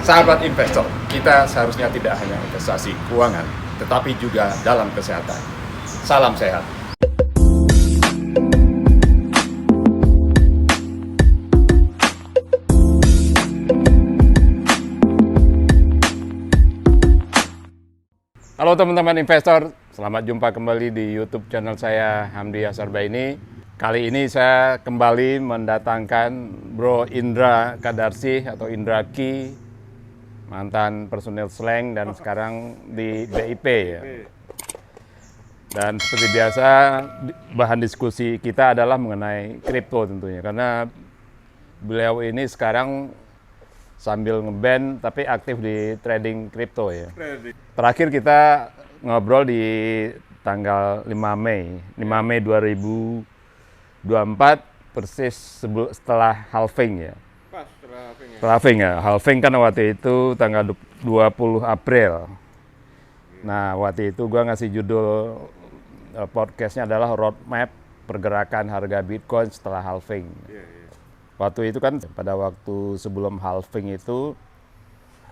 Sahabat investor, kita seharusnya tidak hanya investasi keuangan, tetapi juga dalam kesehatan. Salam sehat. Halo teman-teman investor, selamat jumpa kembali di YouTube channel saya Hamdi Asarbaini. Kali ini saya kembali mendatangkan Bro Indra Kadarsi atau Indra Ki, mantan personil Slang dan sekarang di BIP ya. Dan seperti biasa bahan diskusi kita adalah mengenai kripto tentunya, karena beliau ini sekarang sambil ngeband tapi aktif di trading kripto ya. Terakhir kita ngobrol di tanggal 5 Mei 2024 persis setelah halving ya. Pas setelah halving ya. Setelah halving ya. Halving kan waktu itu tanggal 20 April. Nah, waktu itu gua ngasih judul podcastnya adalah Roadmap Pergerakan Harga Bitcoin setelah halving. Waktu itu kan pada waktu sebelum halving itu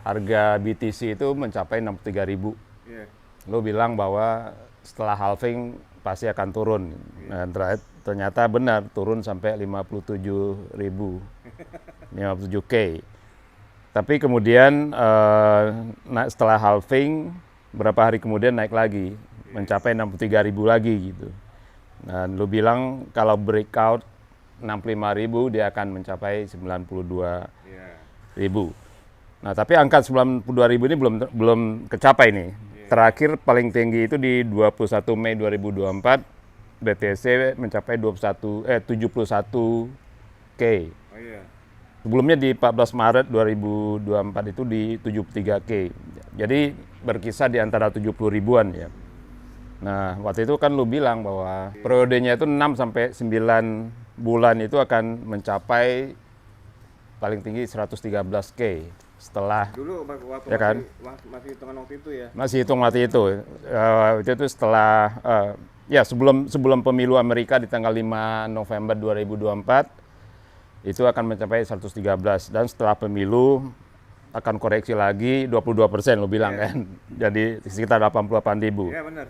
harga BTC itu mencapai 63.000. Lo bilang bahwa setelah halving pasti akan turun. Dan ternyata benar turun sampai 57.000. 57K. Tapi kemudian setelah halving berapa hari kemudian naik lagi mencapai 63.000 lagi gitu. Dan lo bilang kalau breakout 65.000 dia akan mencapai 92.000. Nah, tapi angka 92.000 ini belum kecapai nih. Terakhir paling tinggi itu di 21 Mei 2024 BTC mencapai 71K. Sebelumnya di 14 Maret 2024 itu di 73K. Jadi berkisar di antara 70 ribuan ya. Nah, waktu itu kan lu bilang bahwa periodenya itu 6 sampai 9 bulan itu akan mencapai paling tinggi 113K setelah dulu waktu ya kan? masih hitungan waktu itu ya. Masih hitung waktu itu. Itu setelah ya sebelum pemilu Amerika di tanggal 5 November 2024 itu akan mencapai 113 dan setelah pemilu akan koreksi lagi 22% lo bilang kan. Jadi sekitar 88.000. Iya benar.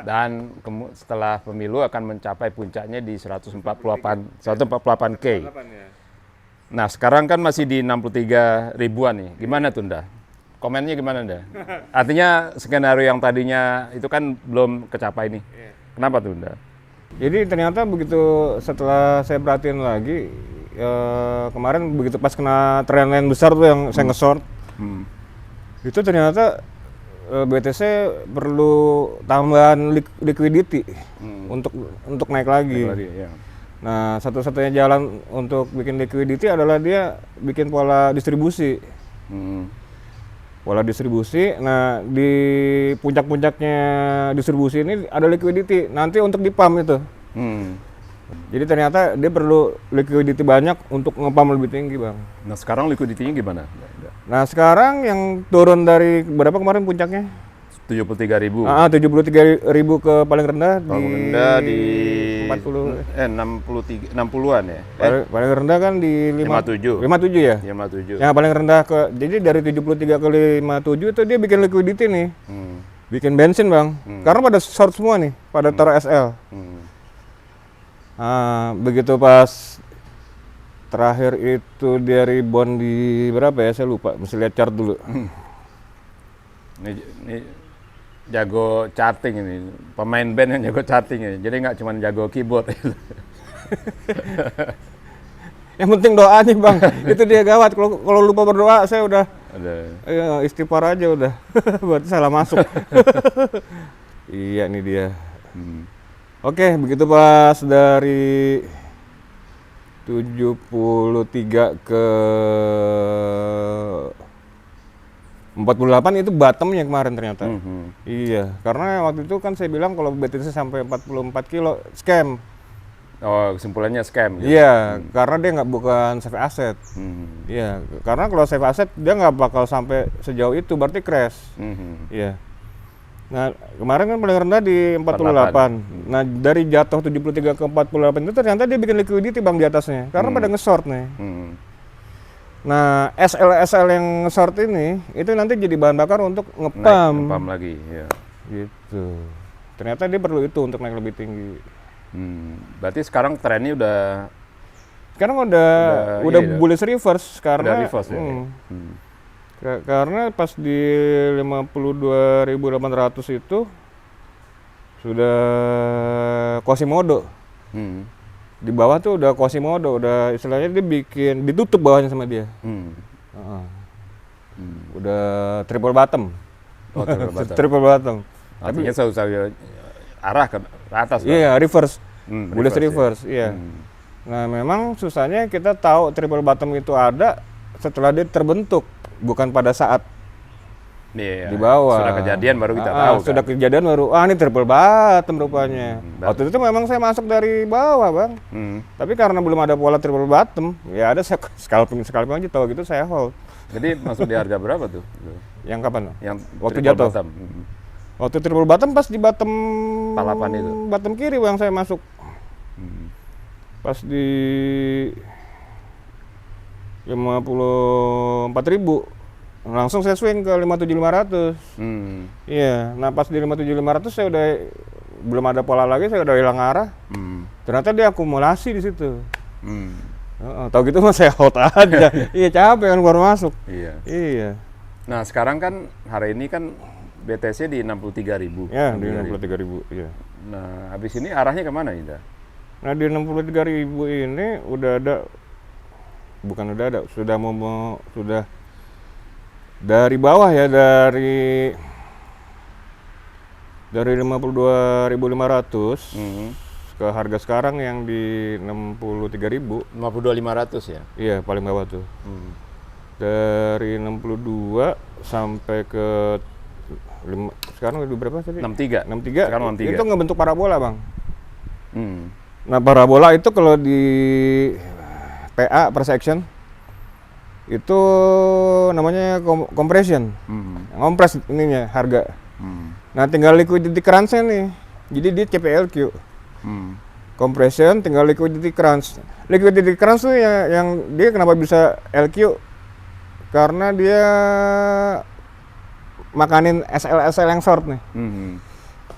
Dan setelah pemilu akan mencapai puncaknya di 148K. Nah, sekarang kan masih di 63 ribuan nih. Gimana tuh, Nda? Komennya gimana, Nda? Artinya skenario yang tadinya itu kan belum kecapai nih. Kenapa tuh, Nda? Jadi ternyata begitu setelah saya perhatiin lagi, kemarin begitu pas kena trendline besar tuh yang saya nge-short, itu ternyata BTC perlu tambahan liquidity untuk naik lagi. Nah, satu-satunya jalan untuk bikin liquidity adalah dia bikin pola distribusi. Pola distribusi, nah di puncak-puncaknya distribusi ini ada liquidity, nanti untuk di-pump itu. Jadi ternyata dia perlu liquidity banyak untuk nge-pump lebih tinggi, Bang. Nah, sekarang liquidity-nya gimana? Nah, sekarang yang turun dari berapa kemarin puncaknya? 73.000. 73.000 ke paling rendah di 60-an ya. Paling rendah kan di 57 ya? 57. Yang paling rendah jadi dari 73 ke 57 itu dia bikin liquidity nih. Bikin bensin, Bang. Karena pada short semua nih, pada taruh SL. Nah, begitu pas terakhir itu dia rebound di berapa ya? Saya lupa, mesti lihat chart dulu. Ini jago charting ini, pemain band yang jago charting ini, jadi nggak cuma jago keyboard. Yang penting doanya, Bang. Itu dia gawat. Kalau lupa berdoa, saya udah istighfar aja udah. Berarti salah masuk. Iya, ini dia. Oke, begitu pas dari 73 ke 48 itu bottomnya kemarin ternyata. Iya, karena waktu itu kan saya bilang kalau BTC sampai 44 kilo scam. Oh, kesimpulannya scam. Iya, karena dia bukan safe asset. Iya, karena kalau safe asset dia nggak bakal sampai sejauh itu, berarti crash. Iya. Nah, kemarin kan paling rendah di 48. Nah, dari jatuh 73 ke 48 itu ternyata dia bikin liquidity, Bang, di atasnya. Karena pada nge-short nih. Nah, SL yang short ini itu nanti jadi bahan bakar untuk ngepam. Ngepam lagi, ya. Gitu. Ternyata dia perlu itu untuk naik lebih tinggi. Berarti sekarang trennya udah Sekarang udah iya, bullish reverse karena udah reverse ya. karena pas di 52.800 itu sudah Quasimodo. Di bawah tuh udah Quasimodo, udah istilahnya dia bikin ditutup bawahnya sama dia. Udah triple bottom. Oh, triple bottom. Triple bottom. Artinya selalu arah ke atas. Iya, reverse. Bullish reverse, reverse, iya. Nah, memang susahnya kita tahu triple bottom itu ada setelah dia terbentuk, bukan pada saat Iya, di bawah. sudah kejadian baru kita tahu kan. Sudah kejadian baru, ini triple bottom rupanya. Waktu itu memang saya masuk dari bawah, Bang. Tapi karena belum ada pola triple bottom, ya ada scalping aja, tahu gitu saya hold. Jadi masuk di harga berapa tuh? Yang kapan? Yang waktu triple jatuh. bottom. Waktu triple bottom pas di bottom Palapan itu. Bottom kiri yang saya masuk. Pas di 54.000 langsung saya swing ke 57.500. Iya, nah pas di 57.500 saya udah belum ada pola lagi, saya udah hilang arah. Ternyata dia akumulasi di situ. Tahu gitu mah saya hold aja. Iya, capek kan baru masuk. Iya. Nah, sekarang kan hari ini kan BTC di 63.000. Ya, di 63.000, iya. Nah, habis ini arahnya kemana, Indra? Nah, di 63.000 ini sudah dari bawah ya, dari 52.500 ke harga sekarang yang di 63.000. 52.500 ya? Iya, paling bawah tuh. Dari 62 sampai ke sekarang udah berapa tadi? 63. 63. Sekarang 63. Itu ngebentuk parabola, Bang. Nah, parabola itu kalau di PA per section itu namanya compression. Ngompres ininya harga. Nah, tinggal liquidity crunch-nya nih. Jadi dia CPLQ. Compression tinggal liquidity crunch. Liquidity crunch tuh yang dia kenapa bisa LQ? Karena dia makanin SL yang short nih.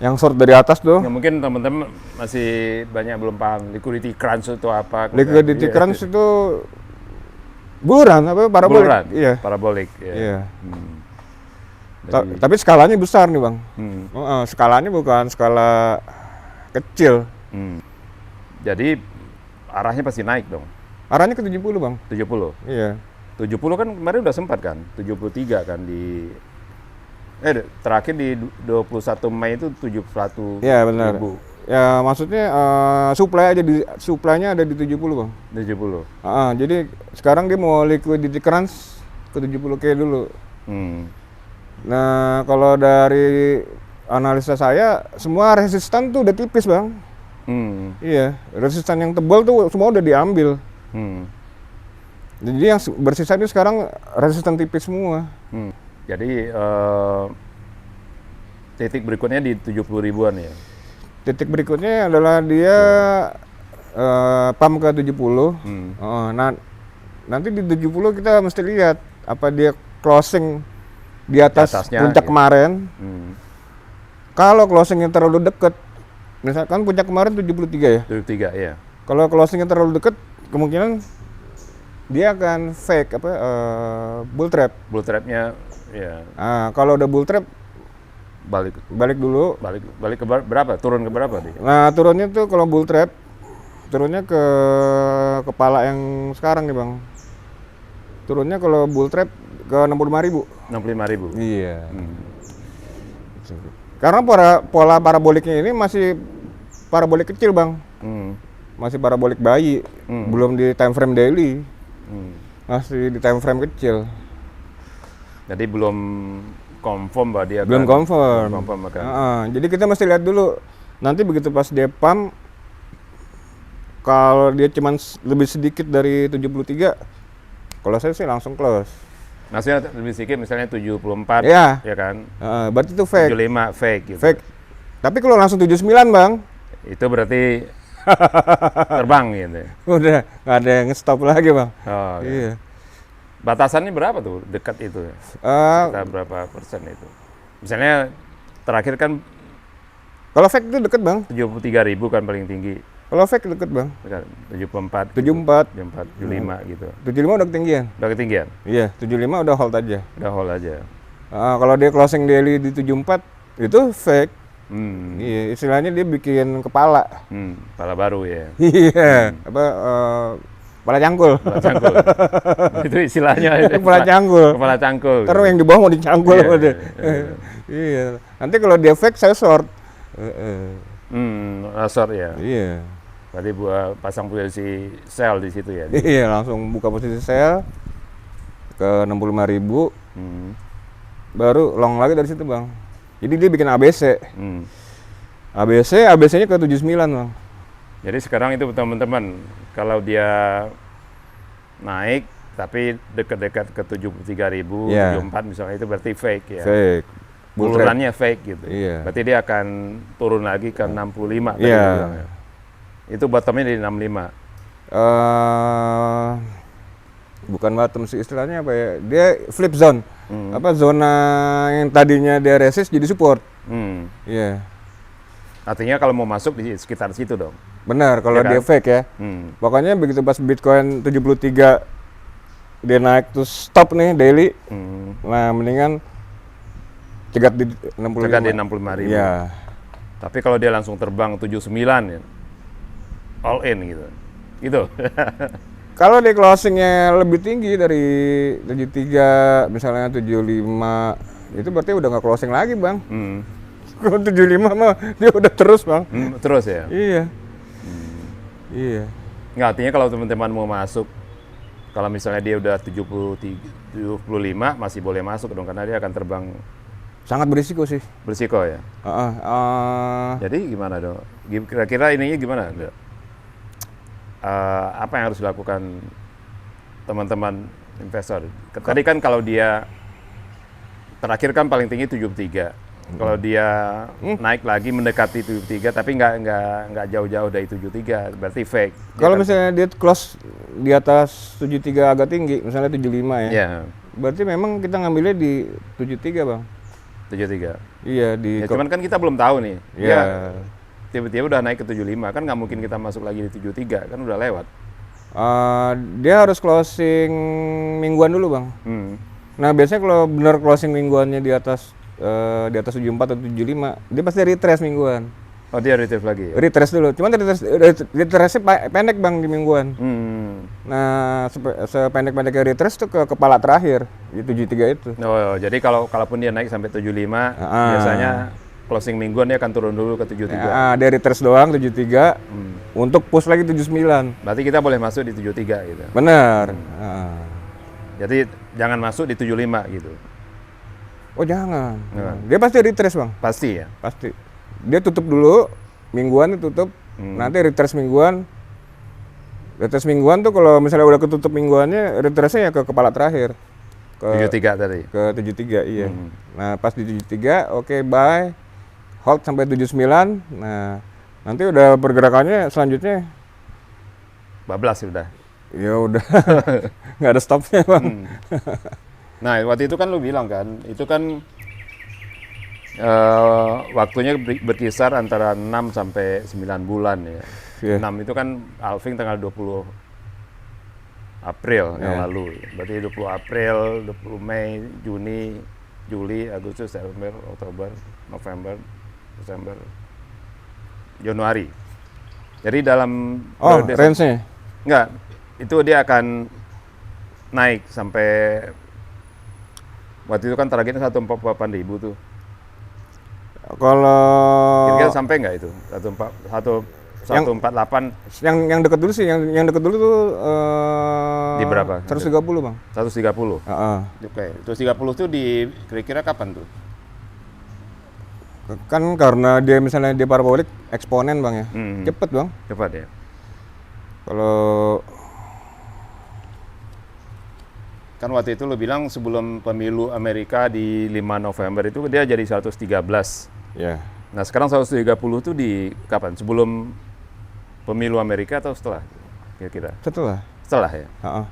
Yang short dari atas tuh. Ya, mungkin teman-teman masih banyak belum paham liquidity crunch itu apa. Liquidity crunch itu buluran apa parabolik? Buluran, iya. Parabolik. Iya. Tapi skalanya besar nih, Bang. Skalanya bukan skala kecil. Jadi arahnya pasti naik dong. Arahnya ke 70, Bang. 70. Iya. 70 kan kemarin udah sempat kan, 73 kan di terakhir di 21 Mei itu 71.000. Iya, benar. Ya, maksudnya supply-nya ada di 70, Bang. 70. Jadi sekarang dia mau liquidity crunch ke 70K dulu. Nah, kalau dari analisa saya, semua resistan tuh udah tipis, Bang. Iya, resistan yang tebal tuh semua udah diambil. Jadi yang bersisa itu sekarang resistan tipis semua. Jadi titik berikutnya di 70 ribuan ya? Titik berikutnya adalah dia pump ke 70. Nah, nanti di 70 kita mesti lihat apa dia closing di atasnya, puncak kemarin. Kalau closingnya terlalu dekat, misalkan puncak kemarin 73 ya? 73, iya. Kalau closingnya terlalu dekat, kemungkinan dia akan fake bull trap. Bull trapnya, ya. Kalau udah bull trap, balik dulu. Balik ke berapa? Turun ke berapa dia? Nah, turunnya tuh kalau bull trap, turunnya ke kepala yang sekarang nih, Bang. Turunnya kalau bull trap ke 65.000. 65.000. Iya. Karena pola paraboliknya ini masih parabolik kecil, Bang. Masih parabolik bayi, belum di time frame daily. Masih di time frame kecil. Jadi belum confirm bahwa dia belum confirm. Jadi kita mesti lihat dulu. Nanti begitu pas dia pump, kalau dia cuman lebih sedikit dari 73, kalau saya sih langsung close. Maksudnya lebih sedikit, misalnya 74, ya kan? Berarti itu fake. 75 fake gitu. Fake. Tapi kalau langsung 79, Bang, itu berarti terbang gitu. Udah nggak ada yang stop lagi, Bang. Okay. Iya. Batasannya berapa tuh dekat itu? Eh, Sekitar berapa persen itu? Misalnya terakhir kan kalau fake itu deket bang. 73.000 kan paling tinggi. Kalau fake deket bang. 74, 74, 74, 75 gitu. 75 udah ketinggian. Udah ketinggian? Iya, 75 udah hold aja. Udah hold aja. Kalau dia closing daily di 74 itu fake. Hmm. Iya, istilahnya dia bikin kepala. Kepala baru ya. Iya, kepala cangkul. Kepala cangkul. Itu istilahnya. Kepala cangkul. Kepala cangkul. Terus yang di bawah mau dicangkul Iya, sama dia. iya. Iya. Nanti kalau dia fake saya short. Rasor ya. Iya. Berarti buat pasang posisi sell di situ ya. Iya, langsung buka posisi sell ke 65.000, Hmm. baru long lagi dari situ, Bang. Jadi dia bikin ABC. Hmm. ABC-nya ke 79, Bang. Jadi sekarang itu teman-teman, kalau dia naik tapi dekat-dekat ke 73.000, Iya. 74 misalnya, itu berarti fake ya. Fake. Bull trap. Bulurannya fake gitu. Iya. Berarti dia akan turun lagi ke 65 tadi Iya. lu bilang ya. Itu bottomnya di 65. Bukan bottom sih, istilahnya apa ya? Dia flip zone. Hmm. Apa zona yang tadinya dia resist jadi support. Hmm. Iya. Artinya kalau mau masuk di sekitar situ dong. Benar, kalau Iya kan? dia fake ya. Hmm. Pokoknya begitu pas Bitcoin 73 dia naik terus stop nih daily. Hmm. Nah, mendingan cegat di 65. Cegat di 65.000. Iya. Tapi kalau dia langsung terbang 79 ya. All in gitu. Gitu. Kalau dia closingnya lebih tinggi dari 73, misalnya 75, itu berarti udah nggak closing lagi, Bang. Hmm. Kalau 75 mah dia udah terus, Bang. Terus ya. Iya. Iya. Nggak, artinya kalau teman-teman mau masuk, kalau misalnya dia udah 75 masih boleh masuk dong, karena dia akan terbang Sangat berisiko sih. bersiko ya. Jadi gimana dong? Kira-kira ininya gimana? Apa yang harus dilakukan teman-teman investor? Tadi kan kalau dia terakhir kan paling tinggi 73. Kalau dia naik lagi mendekati 73 tapi nggak jauh-jauh dari 73, berarti fake. Kalau misalnya dia close di atas 73 agak tinggi, misalnya 75 ya. Ya, Berarti memang kita ngambilnya di 73, Bang. 73. Iya, di Ya, cuman kan kita belum tahu nih. Iya. Dia tiba-tiba udah naik ke 75, kan nggak mungkin kita masuk lagi di 73, kan udah lewat. Dia harus closing mingguan dulu, Bang. Nah, biasanya kalau benar closing mingguannya di atas 74 atau 75, dia pasti retrace mingguan. Oh, dia retrace lagi ya? Retrace dulu. Cuman retrace-nya pendek, Bang, di mingguan. Nah, sependek-pendeknya retrace tuh ke kepala terakhir, di 73 itu. Oh, jadi kalaupun dia naik sampai 75, biasanya closing mingguan dia akan turun dulu ke 73. Dia retrace doang 73 untuk push lagi 79. Berarti kita boleh masuk di 73 gitu. Benar. Jadi jangan masuk di 75 gitu. Oh, jangan. Dia pasti retrace, Bang. Pasti ya. Pasti. Dia tutup dulu, mingguan ditutup, nanti retrace mingguan. Retrace mingguan tuh kalau misalnya udah ketutup mingguannya, retrace-nya ya ke kepala terakhir. Ke 73 tadi. Ke 73, iya. Nah, pas di 73, oke, buy. Hold sampai 79. Nah, nanti udah pergerakannya selanjutnya bablas sudah. ya udah nggak ada stopnya, Bang. Nah, waktu itu kan lu bilang kan, itu kan waktunya berkisar antara 6 sampai 9 bulan ya. Iya. 6 itu kan halving tanggal 20 April yang Iya. lalu. Berarti 20 April, 20 Mei, Juni, Juli, Agustus, September, Oktober, November, Desember, Januari. Jadi dalam Oh, periode- range-nya. Enggak, itu dia akan naik sampai waktu itu kan targetnya 148.000 tuh. Kalau Kira-kira sampai nggak itu? 148 yang dekat dulu sih, yang dekat dulu tuh Di berapa? 130, Bang. 130. Heeh. Oke, 130 tuh di kira-kira kapan tuh? Kan karena dia misalnya dia parabolik eksponen, Bang ya. Cepet, Bang. Cepat ya. Kalau Kan waktu itu lo bilang sebelum pemilu Amerika di 5 November itu dia jadi 113. ya Nah, sekarang 130 tuh di kapan? Sebelum pemilu Amerika atau setelah? Kira-kira. setelah. Setelah ya. Heeh.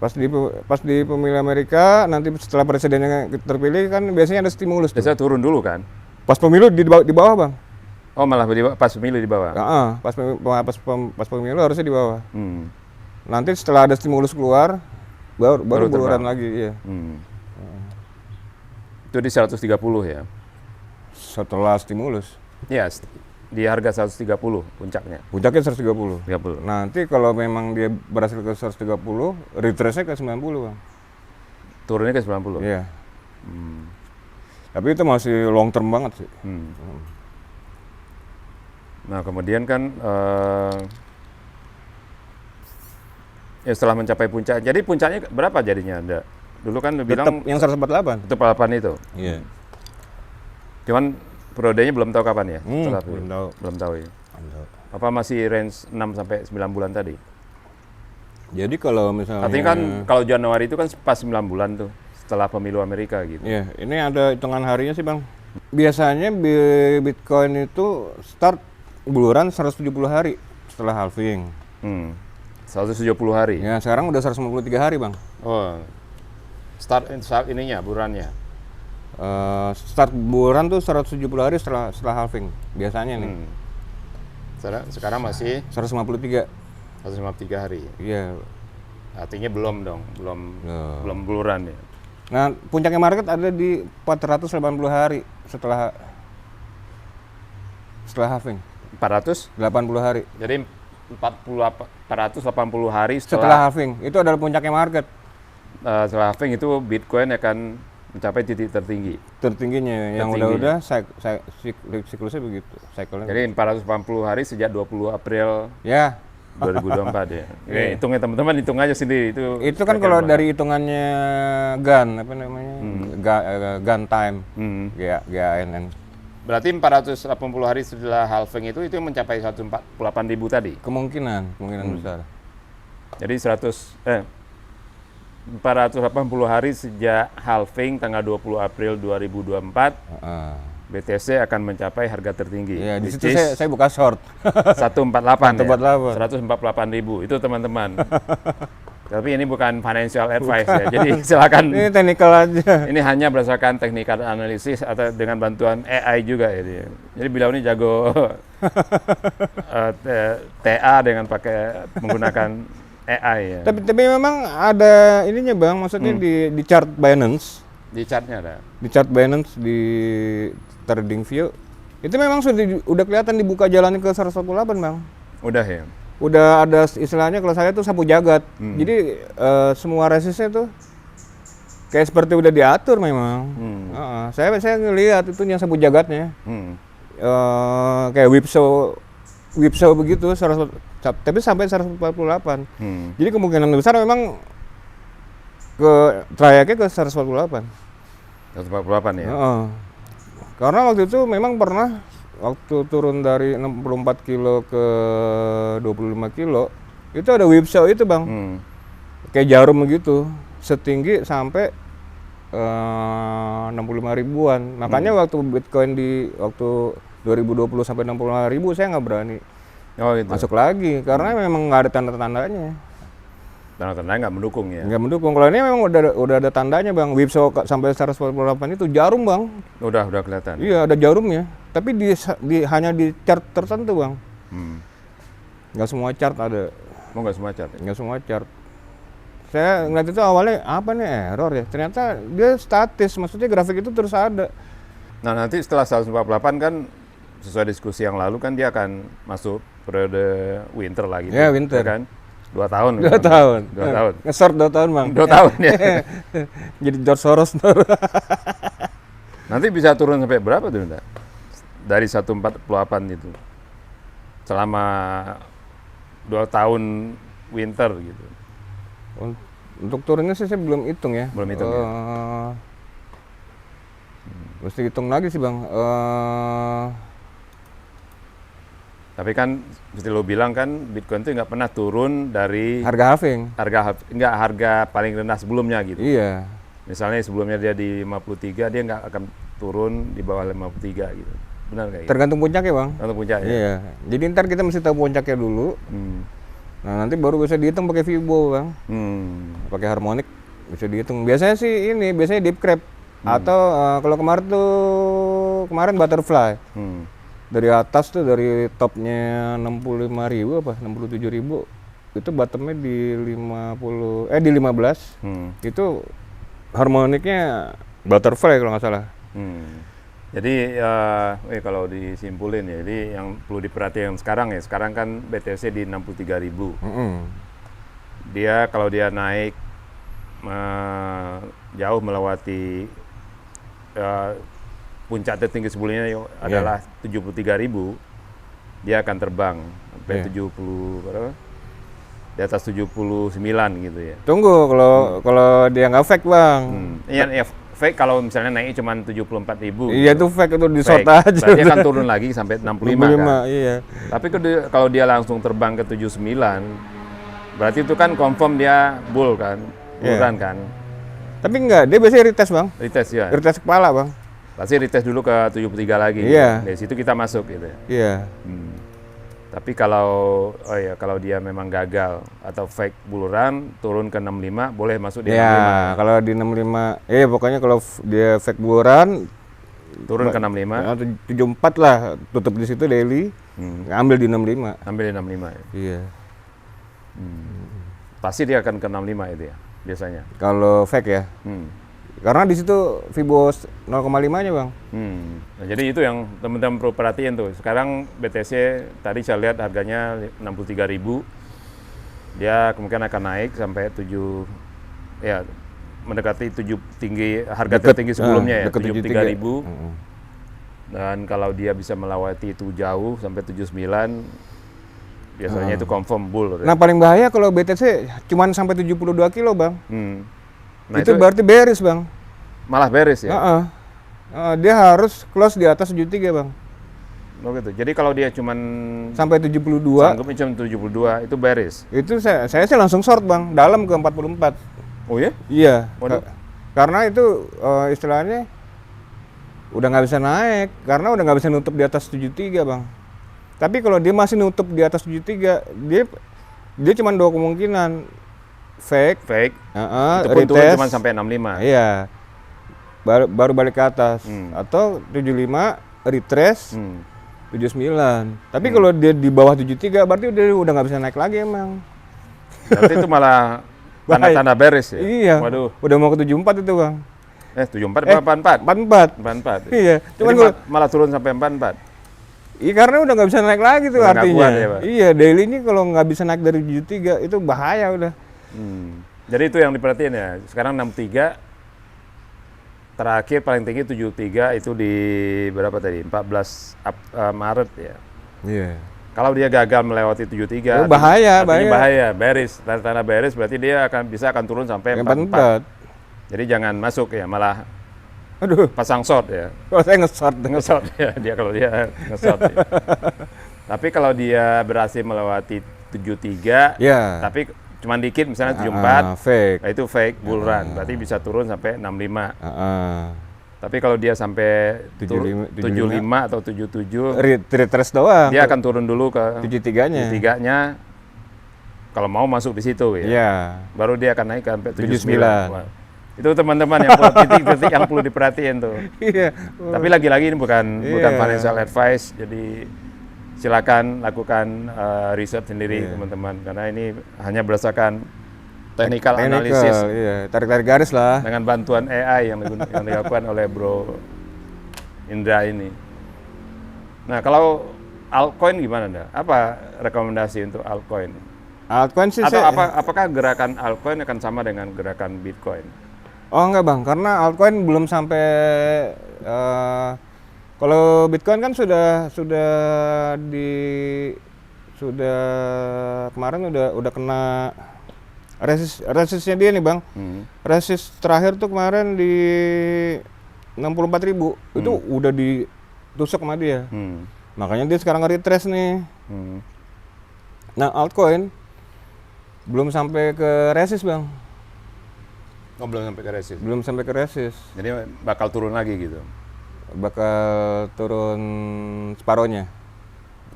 Pas di pemilihan Amerika, nanti setelah presidennya terpilih kan biasanya ada stimulus tuh. Biasanya turun dulu kan? Pas pemilu di bawah bang. Oh malah pas pemilu di bawah? Pas pemilu harusnya di bawah. Hmm. Nanti setelah ada stimulus keluar, baru buluran terbang. lagi. Iya. Itu di 130 ya? Setelah stimulus. Ya, di harga 130 puncaknya. Puncaknya 130. 30. Nanti kalau memang dia berhasil ke 130, retrace-nya ke 90 bang. Turunnya ke 90? Iya. Tapi itu masih long term banget sih. Nah kemudian kan ya setelah mencapai puncak, jadi puncaknya berapa jadinya? Dulu kan bilang Tetap yang 148. itu 8 itu. Iya. Cuman periodenya belum tahu kapan ya? Setelah itu? belum tahu. Belum tahu ya. Apa masih range 6 sampai 9 bulan tadi? Jadi kalau misalnya Artinya kan kalau Januari itu kan pas 9 bulan tuh setelah pemilu Amerika gitu. Iya, ini ada hitungan harinya sih bang. Biasanya Bitcoin itu start buluran 170 hari setelah halving. 170 hari. Ya sekarang udah 153 hari bang. Oh. Start ininya bulannya. Start buluran tuh 170 hari setelah halving biasanya nih. Sekarang masih 153. 153 hari. Iya. Artinya belum dong, belum buluran ya. Nah puncaknya market ada di 480 hari setelah halving. 480 hari. Jadi 480 hari Setelah halving itu adalah puncaknya market. Setelah halving itu Bitcoin akan mencapai titik tertinggi. Tertingginya yang udah siklusnya begitu. Jadi 480 hari sejak 20 April ya 2024 ya. Ini hitungnya teman-teman, hitung aja sendiri itu kan kalau dari hitungannya GAN apa namanya? GAN time. GANN. Berarti 480 hari setelah halving itu yang mencapai 148.000 tadi. Kemungkinan besar. Jadi 480 hari sejak halving tanggal 20 April 2024. BTC akan mencapai harga tertinggi. Iya, di situ saya buka short. 148 148. ya. 148.000 itu teman-teman. Tapi ini bukan financial advice ya. Jadi silakan. Ini technical aja. Ini hanya berdasarkan technical analysis atau dengan bantuan AI juga ya. Jadi beliau ini jago TA dengan menggunakan AI ya. Tapi memang ada ininya bang, maksudnya di chart Binance. Di chartnya ada. Di chart Binance di TradingView itu memang udah kelihatan dibuka jalannya ke 148 bang. Udah ya. Udah ada istilahnya kalau saya tuh sapu jagat. Jadi semua resistnya tuh kayak seperti udah diatur memang. Saya ngelihat itu yang sapu jagatnya. Kayak whipsaw begitu, tapi sampai 148. Jadi kemungkinan besar memang trayeknya ke 148. 148 ya. Karena waktu itu memang pernah waktu turun dari 64 kilo ke 25 kilo itu ada whipsaw itu bang. Kayak jarum begitu, setinggi sampai 65 ribuan. Makanya waktu Bitcoin waktu 2020 sampai 65 ribu saya nggak berani masuk lagi karena memang nggak ada tanda-tandanya. Tanda-tandanya nggak mendukung ya? Nggak mendukung. Kalau ini memang udah ada tandanya bang. Whipsaw sampai 148 itu jarum bang. Udah kelihatan? Iya ada jarumnya. Tapi hanya di chart tertentu bang. Nggak semua chart ada. Oh nggak semua chart? Nggak semua chart. Saya ngeliat itu awalnya apa nih error ya. Ternyata dia statis. Maksudnya grafik itu terus ada. Nah nanti setelah 148 kan sesuai diskusi yang lalu kan dia akan masuk periode winter lagi. Ya winter. Kan? 2 tahun. 2 tahun. 2 tahun. Nge-short 2 tahun bang. 2 tahun ya. Jadi George Soros. Nanti bisa turun sampai berapa tuh Nda? Dari 148 itu. Selama 2 tahun winter gitu. Untuk turunnya sih saya belum hitung ya. Belum hitung ya? Mesti hitung lagi sih bang. Tapi kan seperti lo bilang kan Bitcoin itu nggak pernah turun dari harga halving. Harga paling rendah sebelumnya gitu. Iya. Misalnya sebelumnya dia di 53, dia nggak akan turun di bawah 53 gitu. Benar nggak gitu? Tergantung puncaknya bang. Tergantung puncaknya. Iya. Jadi ntar kita mesti tahu puncaknya dulu. Nah, nanti baru bisa dihitung pakai Vibo, Bang. Pakai harmonik bisa dihitung. Biasanya sih biasanya deep crab atau kalau kemarin butterfly. Dari atas tuh, dari topnya 65.000 apa 67.000, itu bottomnya di 15. Itu harmoniknya butterfly kalau nggak salah. Jadi kalau disimpulin ya, jadi yang perlu diperhatikan sekarang kan BTC di 63.000. Dia kalau dia naik jauh melewati puncak tertinggi sebelumnya adalah 73.000, dia akan terbang sampai 70 berapa? Di atas 79 gitu ya. Tunggu, kalau dia nggak fake, Bang. Iya, fake kalau misalnya naik cuma 74.000. Iya, gitu. itu fake, itu di short Fake. aja. Berarti akan turun lagi sampai 65 kan. Iya. Tapi kalau dia langsung terbang ke 79, berarti itu kan confirm dia bull kan, bullrun kan. Tapi enggak, dia biasanya retest, Bang. Retest ya. Retest kepala, Bang. Pasti retest dulu ke 73 lagi. Iya. Dari situ kita masuk gitu ya. Iya. Tapi kalau dia memang gagal atau fake bullrun turun ke 65, boleh masuk di 65. Ya, kalau di 65, pokoknya kalau dia fake bullrun turun ke 65. 74 lah, tutup di situ daily. Ambil di 65. Ambil di 65 ya. Iya. Pasti dia akan ke 65 itu ya, biasanya. Kalau fake ya. Karena di situ Vibo 0,5-nya, Bang. Nah, jadi itu yang teman-teman perlu perhatiin tuh. Sekarang BTC tadi saya lihat harganya 63.000. Dia kemungkinan akan naik sampai 7, ya mendekati 7 tinggi harga tertinggi sebelumnya ya, 73.000. Dan kalau dia bisa melewati itu jauh sampai 79, biasanya itu confirm bull. Nah, paling bahaya kalau BTC cuman sampai 72 kilo, Bang. Nah, itu berarti bearish, Bang. Malah bearish ya? Dia harus close di atas 73, Bang. Oh gitu. Jadi kalau dia cuman sampai 72, sanggupnya cuma 72, itu bearish? Itu saya sih langsung short, Bang, dalam ke 44. Oh ya? Iya. Karena itu istilahnya udah nggak bisa naik, karena udah nggak bisa nutup di atas 73, Bang. Tapi kalau dia masih nutup di atas 73, dia cuma dua kemungkinan. Fake, itu pun turun cuma sampai 65. Iya, baru balik ke atas. Atau 75, retrace, 79. Tapi kalau dia di bawah 73, berarti udah nggak bisa naik lagi emang. Berarti itu malah tanda-tanda bearish ya? Iya, waduh. Udah mau ke 74 itu, Bang. 74 berapa? 44? 44. Iya, cuman malah turun sampai 44. Iya, karena udah nggak bisa naik lagi tuh artinya. Kuat, ya, Pak? Iya, daily ini kalau nggak bisa naik dari 73 itu bahaya udah. Jadi itu yang diperhatiin ya. Sekarang 63, terakhir paling tinggi 73 itu di berapa tadi? 14 Maret ya. Iya. Kalau dia gagal melewati 73, bahaya. Bearish. Tanda bearish berarti dia akan turun sampai 44. Jadi jangan masuk ya, malah pasang short ya. Kalau saya nge-short ya, kalau dia nge-short ya. Tapi kalau dia berhasil melewati 73, tapi cuma dikit misalnya 74, fake. Nah itu fake bull run, berarti bisa turun sampai 65. Tapi kalau dia sampai 75 atau 77, retrace doang. Dia akan turun dulu ke 73-nya. 73-nya. Kalau mau masuk di situ ya. Iya. Baru dia akan naik ke sampai 79. Wah. Itu teman-teman yang titik-titik yang perlu diperhatiin tuh. Iya. Tapi lagi-lagi ini bukan financial advice, jadi silakan lakukan riset sendiri teman-teman, karena ini hanya berdasarkan technical analysis, tarik-tarik garis lah dengan bantuan AI yang dilakukan oleh Bro Indra ini. Nah, kalau altcoin gimana dah? Apa rekomendasi untuk altcoin? Altcoin sih atau apakah gerakan altcoin akan sama dengan gerakan Bitcoin? Oh enggak, Bang, karena altcoin belum sampai kalau Bitcoin kan sudah kemarin udah kena resistnya dia nih, Bang. Resist terakhir tuh kemarin di 64.000. Itu udah ditusuk sama dia. Makanya dia sekarang nge-retrace nih. Nah, altcoin belum sampai ke resist, Bang. Oh, belum sampai ke resist. Belum sampai ke resist. Jadi bakal turun lagi gitu. Bakal turun separohnya.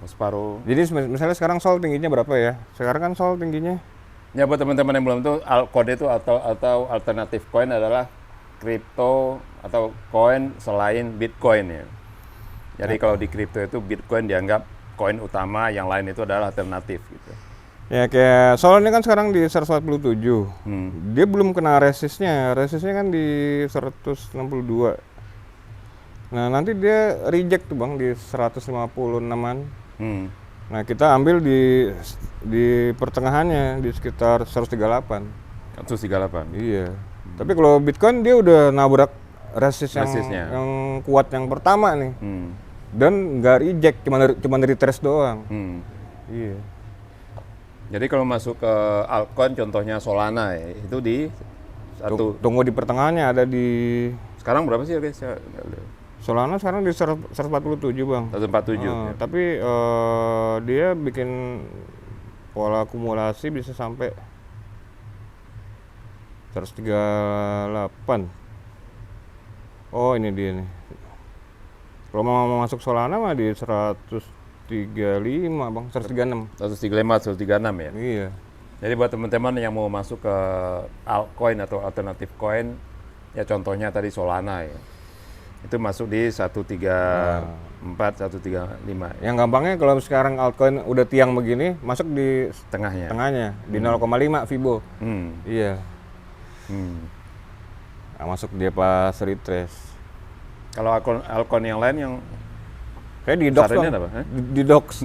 Separuh. Jadi misalnya sekarang Sol tingginya berapa ya? Sekarang kan Sol tingginya Ya buat teman-teman yang belum tahu, altcoin itu atau alternatif coin adalah kripto atau koin selain Bitcoin ya. Jadi kalau di kripto itu Bitcoin dianggap koin utama, yang lain itu adalah alternatif gitu. ya, kayak Sol ini kan sekarang di 147. Dia belum kena resistnya kan di 162. Nah nanti dia reject tuh Bang di 156an. Nah kita ambil di pertengahannya di sekitar 138. 138. Iya. Tapi kalau Bitcoin dia udah nabrak Resistnya. yang kuat yang pertama nih. Dan nggak reject, cuma retrace doang. Iya. Jadi kalau masuk ke altcoin contohnya Solana ya, itu di Tunggu di pertengahannya ada di sekarang berapa sih guys? Solana sekarang di 147 Bang. 147. Ya. Tapi dia bikin pola akumulasi bisa sampai 138. Oh ini dia nih. Kalau mau masuk Solana mah di 135 Bang, 136. 135, 136 ya. Iya. Jadi buat teman-teman yang mau masuk ke altcoin atau alternatif coin, ya contohnya tadi Solana ya. Itu masuk di 134, 135. Yang gampangnya kalau sekarang altcoin udah tiang begini, masuk di Tengahnya. di 0,5 Fibo. Iya. Nah, masuk dia pas retrace. Kalau altcoin yang lain yang Kayak di docs sarannya Bang. apa? Di docs.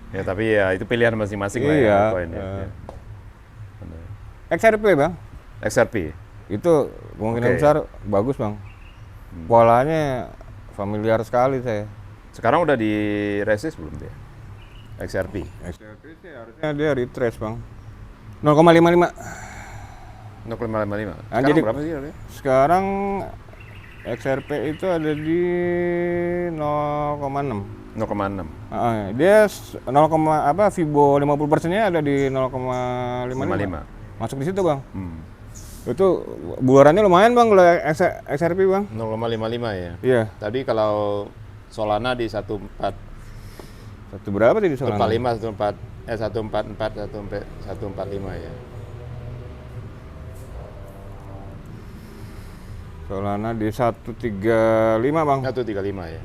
Ya tapi ya itu pilihan masing-masing lah ya Iya. altcoin ya. XRP Bang. XRP. Itu kemungkinan besar bagus Bang. Polanya familiar sekali saya. Sekarang udah di resist belum dia? XRP. XRP sih harusnya dia retrace Bang. 0,55. 0,55. Sekarang jadi- berapa sih harganya? Sekarang XRP itu ada di 0,6. 0,6. Dia 0, Fibo 50%-nya ada di 0,55. Masuk di situ Bang. Itu bularannya lumayan Bang kalau XRP Bang. 0,55 ya. Iya. Tadi kalau Solana di 14, Satu berapa tadi Solana? 145, 144, 145 ya. Solana di 135 Bang. 135 ya.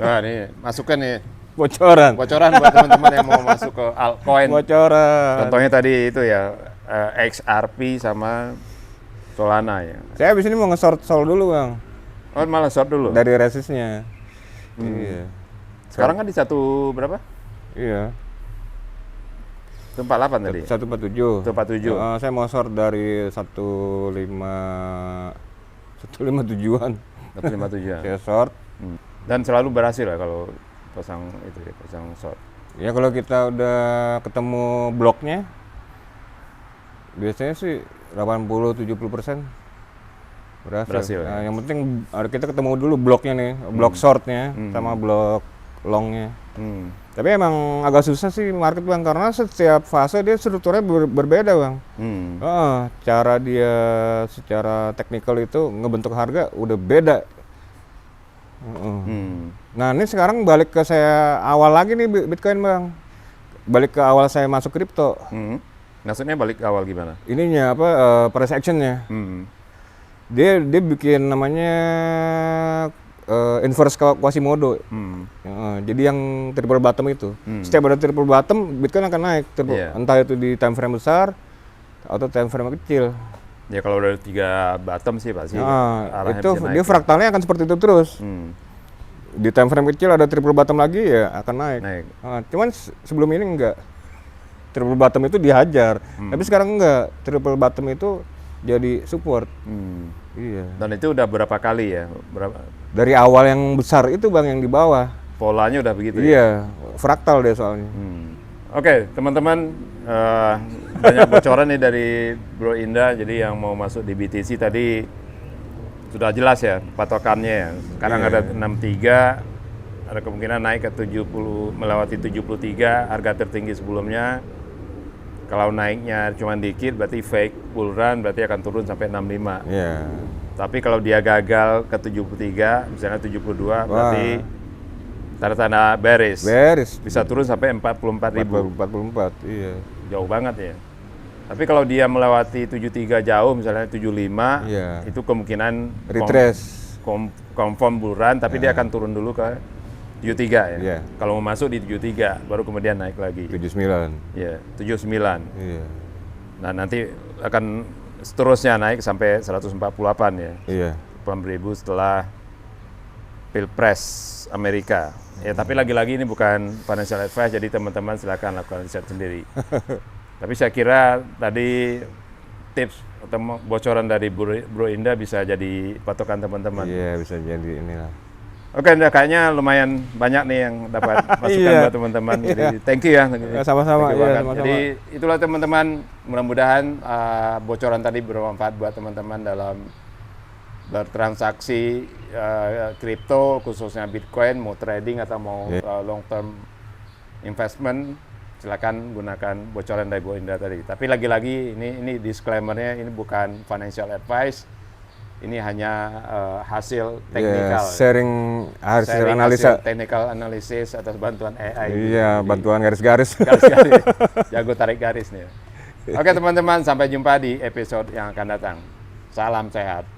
Nah, ini masukkan nih Bocoran. bocoran buat teman-teman yang mau masuk ke altcoin. Bocoran. Contohnya tadi itu ya XRP sama Solana ya. Saya habis ini mau nge-short Sol dulu Bang. Oh, malah short dulu. Dari resistnya. Iya. Sekarang kan di satu berapa? Iya. 148 tadi. 147. 147. Saya mau short dari 157-an. 157 ya. Saya short. Dan selalu berhasil lah kalau pasang itu ya, pasang short. Ya kalau kita udah ketemu bloknya, biasanya sih 80-70% berhasil. Ya? Nah, yang penting kita ketemu dulu bloknya nih, blok shortnya sama blok longnya. Tapi emang agak susah sih market Bang, karena setiap fase dia strukturnya berbeda Bang. Cara dia secara teknikal itu ngebentuk harga udah beda. Nah ini sekarang balik ke saya awal lagi nih Bitcoin Bang. Balik ke awal saya masuk kripto. Maksudnya balik ke awal gimana? Ininya price actionnya. Dia bikin namanya inverse Quasimodo. Jadi yang triple bottom itu. Setiap ada triple bottom, Bitcoin akan naik. Entah itu di time frame besar atau time frame kecil. Ya kalau udah 3 bottom sih pasti arahnya itu bisa naik. dia fraktalnya akan seperti itu terus. Di time frame kecil ada triple bottom lagi ya akan naik. Cuman sebelum ini enggak. Triple bottom itu dihajar. Tapi sekarang enggak. Triple bottom itu jadi support. Iya. Dan itu udah berapa kali ya? Dari awal yang besar itu Bang yang di bawah. Polanya udah begitu ya? Iya, fraktal deh soalnya. Oke, teman-teman, banyak bocoran nih dari Bro Indra. Jadi yang mau masuk di BTC tadi sudah jelas ya patokannya ya. Sekarang ada 63, ada kemungkinan naik ke 70, melewati 73 harga tertinggi sebelumnya. Kalau naiknya cuma dikit berarti fake, bull run berarti akan turun sampai 65. Iya. Tapi kalau dia gagal ke 73, misalnya 72, berarti tanda-tanda bearish. Bearish. Bisa turun sampai 44.000. 44, iya. Jauh banget ya. Tapi kalau dia melewati 73 jauh, misalnya 75, Iya. itu kemungkinan Retrace. confirm bull run, tapi dia akan turun dulu ke 73 ya. Iya. Kalau mau masuk di 73, baru kemudian naik lagi. 79. Ya, 79. Iya. Nah, nanti akan seterusnya naik sampai 148 ya. Iya. 8.000 setelah Pilpres Amerika. Ya, tapi lagi-lagi ini bukan financial advice, jadi teman-teman silakan lakukan riset sendiri. Tapi saya kira tadi tips atau bocoran dari Bro Indra bisa jadi patokan teman-teman. Iya, bisa jadi inilah. Oke, Indra, kayaknya lumayan banyak nih yang dapat masukan Iya. buat teman-teman. Jadi thank you ya. Sama-sama, Thank you iya, banget. sama-sama. Jadi itulah teman-teman, mudah-mudahan bocoran tadi bermanfaat buat teman-teman dalam bertransaksi kripto, khususnya Bitcoin, mau trading atau mau long term investment. Silakan gunakan bocoran dari Bro Indra tadi. Tapi lagi-lagi ini disclaimer-nya, ini bukan financial advice. Ini hanya hasil teknikal. Sharing hasil analisa. Hasil technical analysis atas bantuan AI. Iya, bantuan garis-garis. Garis-garis. Jago tarik garis nih. Oke teman-teman, sampai jumpa di episode yang akan datang. Salam sehat.